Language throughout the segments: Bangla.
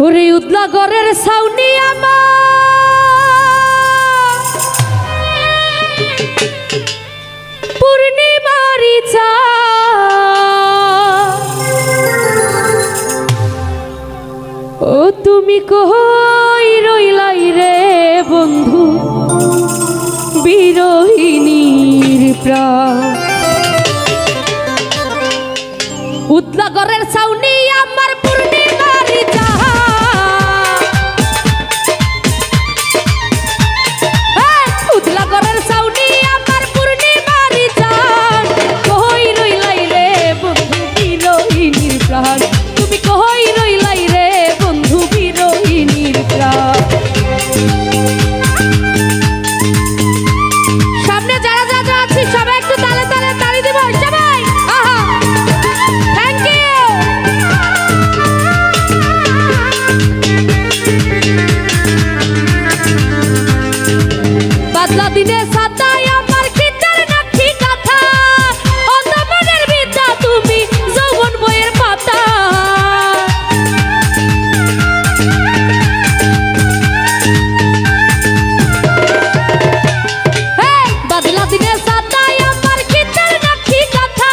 ওরে উদলা গরের ছাউনি আমার পূর্ণিমারি চা ও তুমি কই রইলাই রে বন্ধু বিরহিনীর প্রাণ উদলা গরের ছাউনি আমার পূর্ণিমারি চা উদলা গরের ছাউনি আমার পূর্ণিমারি চা কই রইলাই রে বন্ধু বিরহিনীর প্রাণ তুমি কই রইলাই রে বন্ধু বিরহিনীর প্রাণ সামনে যারা যারা আছি সবাই একটু তালে তালে তালি দিব সবাই আহা থ্যাংক ইউ বাদলা দিনে সাদায় আমার খিতার নাকি কথা অন্ধমনের বিদ্যা তুমি যৌবন বইয়ের পাতা বাদলা দিনে সাদায় আমার খিতার নাকি কথা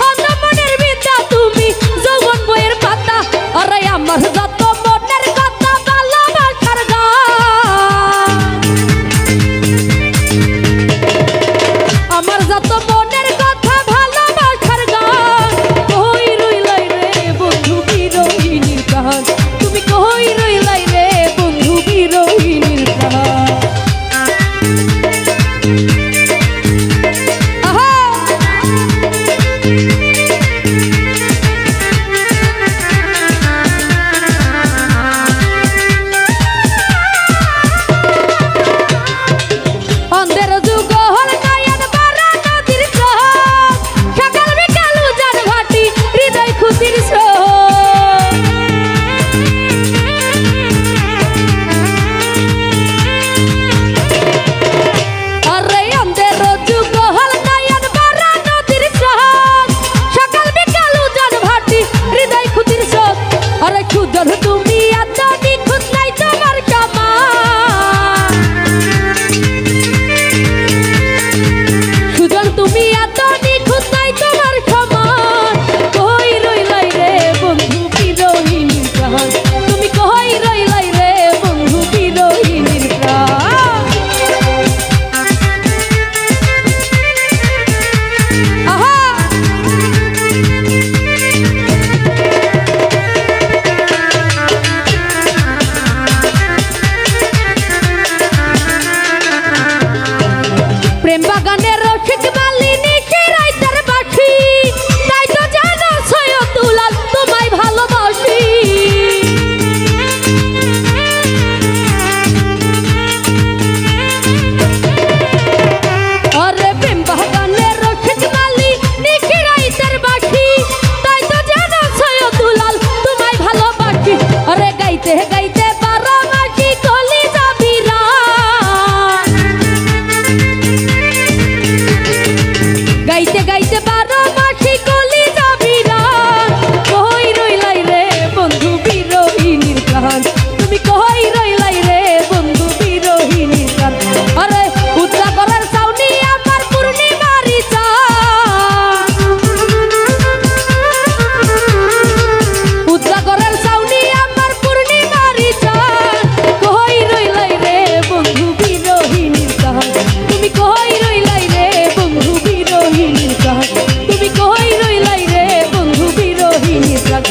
অন্ধমনের বিদ্যা তুমি যৌবন বইয়ের পাতা আরে আমার যত মনের কথা ভালোবাসার গান আমার যত মনের কথা ভালোবাসার গান কই রইলাই রে বন্ধু বিরহিনীর প্রাণ তুমি কই রইলাই রে বন্ধু বিরহিনীর প্রাণ আহা অন্ধের যুগ হল নয়ন ভরা নদীর স্রোত সকাল বিকাল উজান ভাটি হৃদয় খুশির স্রোত আরে অন্ধের যুগ হল নয়ন ভরা নদীর স্রোত সকাল বিকাল উজান ভাটি হৃদয় খুশির স্রোত আরে সুজন তুমি এত নিখুঁত নাই তোমার সমান সুজন তুমি এত নিখুঁত নাই তোমার সমান কই রইলাই রে বন্ধু বিরহিনীর প্রাণ তুমি কই রইলাই রে বন্ধু বিরহিনীর প্রাণ আহা প্রেম বাগানের রসিক মালিনী রাইতার বাসি তাই তো জানো সৈয়দ দুলাল তোমায় ভালোবাসি আরে প্রেম বাগানের রসিক মালিনী রাইতার বাসি তাই তো জানো সৈয়দ দুলাল তোমায় ভালোবাসি আরে গাইতে গাইতে বারো মাসি কলি যাবি রা গাইতে গাইতে বারো মাসি কলি যাবি রা কই রইলাই রে বন্ধু বিরহিনীর প্রাণ তুমি কই রইলাই রে বন্ধু বিরহিনীর প্রাণ আরে উদলা গরের ছাউনি আমার পূর্ণিমারি চা উদলা গরের ছাউনি আমার পূর্ণিমারি চা কই রইলাই রে বন্ধু বিরহিনীর প্রাণ তুমি কই রইলাই রে বন্ধু বিরহিনীর প্রাণ তুমি কই রইলাই রে বন্ধু বিরহিনীর প্রাণ